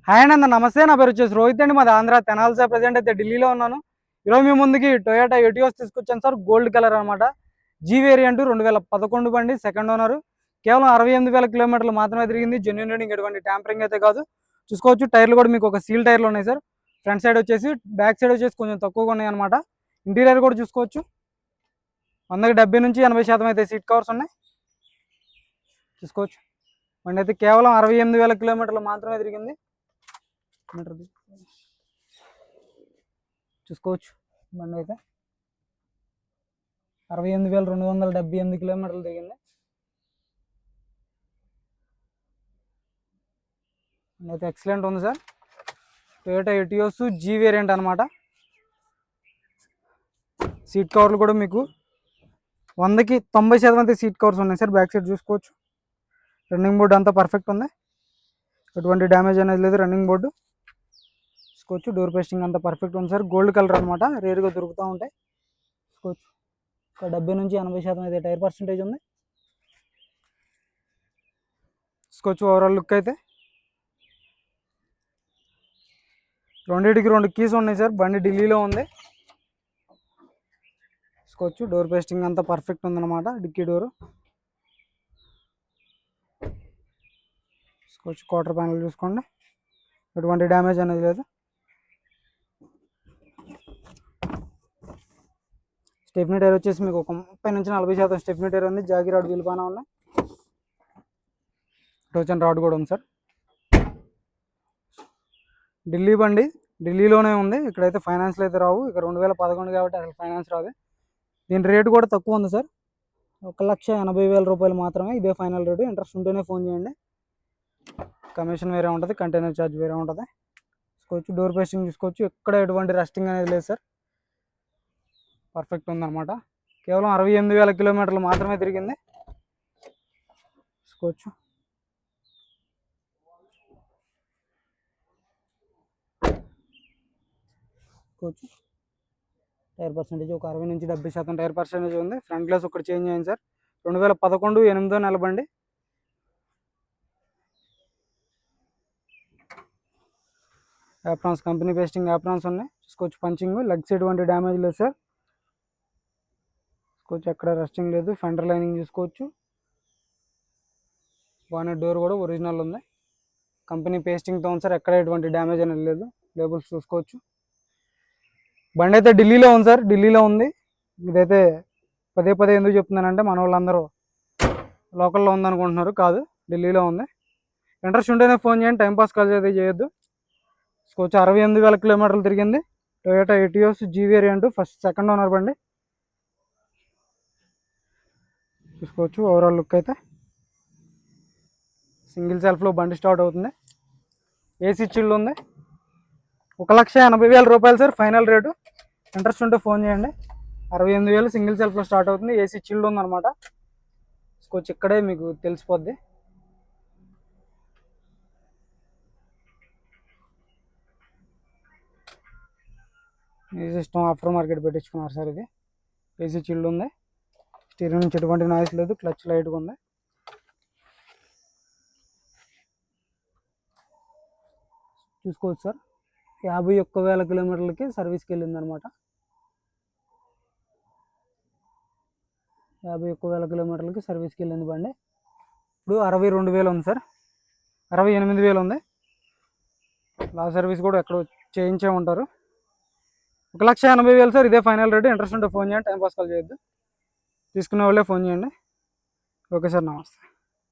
Hi అండి, నమస్తే. నా పేరు వచ్చేసి రోహిత్ అండి. మాది ఆంధ్ర తెనాలి సార్. ప్రజెంట్ అయితే ఢిల్లీలో ఉన్నాను. ఈరోజు మీ ముందుకి టొయోటా ఎటియోస్ తీసుకొచ్చాను సార్. గోల్డ్ కలర్ అనమాట. జీ వేరియంట్ 2011 బండి, సెకండ్ ఓనర్. కేవలం 68,000 కిలోమీటర్లు మాత్రమే తిరిగింది. జెన్యూన్ రీడింగ్, ఎటువంటి ట్యాంపరింగ్ అయితే కాదు. చూసుకోవచ్చు, టైర్లు కూడా మీకు ఒక సీల్ టైర్లు ఉన్నాయి సార్. ఫ్రంట్ సైడ్ వచ్చేసి, బ్యాక్ సైడ్ వచ్చేసి కొంచెం తక్కువగా ఉన్నాయి అనమాట. ఇంటీరియర్ కూడా చూసుకోవచ్చు, 170 నుంచి 80% అయితే సీట్ కవర్స్ ఉన్నాయి. చూసుకోవచ్చు, బండి అయితే కేవలం 68,000 కిలోమీటర్లు మాత్రమే తిరిగింది. చూసుకోవచ్చు, బండి అయితే 68,278 కిలోమీటర్లు తిరిగింది. అయితే ఎక్సలెంట్ ఉంది sir. Toyota Etios G variant అనమాట. సీట్ కవర్లు కూడా మీకు 100కి 90% అయితే సీట్ కవర్స్ ఉన్నాయి సార్. బ్యాక్ సైడ్ చూసుకోవచ్చు, రన్నింగ్ బోర్డు అంతా పర్ఫెక్ట్ ఉంది, ఎటువంటి డ్యామేజ్ అనేది లేదు. రన్నింగ్ బోర్డు చూసుకోవచ్చు, డోర్ పేస్టింగ్ అంతా పర్ఫెక్ట్ ఉంది సార్. గోల్డ్ కలర్ అనమాట, రేరుగా దొరుకుతూ ఉంటాయి. చూసుకోవచ్చు, ఒక 70 నుంచి 80% అయితే టైర్ పర్సెంటేజ్ ఉంది. చూసుకోవచ్చు, ఓవరాల్ లుక్ అయితే రెండింటికి 2 కీస్ ఉన్నాయి సార్. బండి ఢిల్లీలో ఉంది. చూసుకోవచ్చు, డోర్ పేస్టింగ్ అంతా పర్ఫెక్ట్ ఉందన్నమాట. డిక్కీ డోరు చూసుకోవచ్చు, క్వార్టర్ ప్యానల్ చూసుకోండి, ఎటువంటి డ్యామేజ్ అనేది లేదు. స్టెప్నీ టైర్ వచ్చేసి మీకు ఒక 30 నుంచి 40% స్టెప్నీ టైర్ ఉంది. జాగి రాడ్ వీల్ పానా ఉన్నాయి, టోచన్ రాడ్ కూడా ఉంది సార్. ఢిల్లీ బండి, ఢిల్లీలోనే ఉంది. ఇక్కడైతే ఫైనాన్స్లు అయితే రావు. ఇక 2011 కాబట్టి అసలు ఫైనాన్స్ రాదు. దీని రేటు కూడా తక్కువ ఉంది సార్, 1,80,000 రూపాయలు మాత్రమే. ఇదే ఫైనల్ రేటు. ఇంట్రెస్ట్ ఉంటేనే ఫోన్ చేయండి. కమిషన్ వేరే ఉంటుంది, కంటైనర్ ఛార్జ్ వేరే ఉంటుంది. చూసుకోవచ్చు, డోర్ పేస్టింగ్ చూసుకోవచ్చు, ఎక్కడ ఎటువంటి రస్టింగ్ అనేది లేదు సార్. పర్ఫెక్ట్ ఉందన్నమాట. కేవలం 68,000 కిలోమీటర్లు మాత్రమే తిరిగింది. చూసుకోవచ్చు, టైర్ పర్సెంటేజ్ ఒక 60 నుంచి 70% టైర్ పర్సెంటేజ్ ఉంది. ఫ్రంట్ గ్లాస్ ఒకటి చేంజ్ అయింది సార్. 2011 8వ నెల బండి. యాప్రాన్స్ కంపెనీ పేస్టింగ్ యాప్రాన్స్ ఉన్నాయి. చూసుకోవచ్చు, పంచింగ్ లెగ్స్ ఎటువంటి డ్యామేజ్ లేదు సార్. చూసుకోవచ్చు, ఎక్కడ రస్టింగ్ లేదు. ఫెండర్ లైనింగ్ చూసుకోవచ్చు, బానెట్ డోర్ కూడా ఒరిజినల్ ఉంది. కంపెనీ పేస్టింగ్తో ఉంది సార్. ఎక్కడ ఎటువంటి డ్యామేజ్ అనేది లేదు. లేబుల్స్ చూసుకోవచ్చు. బండి అయితే ఢిల్లీలో ఉంది సార్, ఢిల్లీలో ఉంది. ఇదైతే పదే పదే ఎందుకు చెప్తున్నానంటే మన వాళ్ళందరూ లోకల్లో ఉందనుకుంటున్నారు, కాదు, ఢిల్లీలో ఉంది. ఇంట్రెస్ట్ ఉంటేనే ఫోన్ చేయండి, టైంపాస్ కాల్ అయితే చేయొద్దు. చూసుకోవచ్చు, 68,000 కిలోమీటర్లు తిరిగింది. Toyota Etios G variant, second owner బండి. చూసుకోవచ్చు, ఓవరాల్ లుక్ అయితే సింగిల్ సెల్ఫ్లో బండి స్టార్ట్ అవుతుంది. ఏసీ చిల్డ్ ఉంది. 1,80,000 రూపాయలు సార్ ఫైనల్ రేటు. ఇంట్రెస్ట్ ఉంటే ఫోన్ చేయండి. 68,000 సింగిల్ సెల్ఫ్లో స్టార్ట్ అవుతుంది. ఏసీ చిల్డ్ ఉందన్నమాట. చూసుకోవచ్చు, ఇక్కడే మీకు తెలిసిపోద్ది. ఈ సిస్టమ్ ఆఫ్టర్ మార్కెట్ పెట్టించుకున్నారు సార్. ఇది ఏసీ చిల్డ్ ఉంది. స్టీరింగ్ నుంచి ఎటువంటి నాయిస్ లేదు. క్లచ్ లైట్గా ఉంది. చూసుకోవచ్చు సార్, 51,000 కిలోమీటర్లకి సర్వీస్కి వెళ్ళింది అనమాట. 51,000 కిలోమీటర్లకి సర్వీస్కి వెళ్ళింది బండి. ఇప్పుడు 62,000 ఉంది సార్, 68,000 ఉంది. లా సర్వీస్ కూడా ఎక్కడ చేయించే ఉంటారు. 1,80,000 సార్, ఇదే ఫైనల్ రేటు. ఇంట్రెస్ట్ ఉంటే ఫోన్ చేయండి, టైంపాస్ కాల్ చేయొద్దు. తీసుకునే వాళ్ళే ఫోన్ చేయండి. ఓకే సార్, నమస్తే.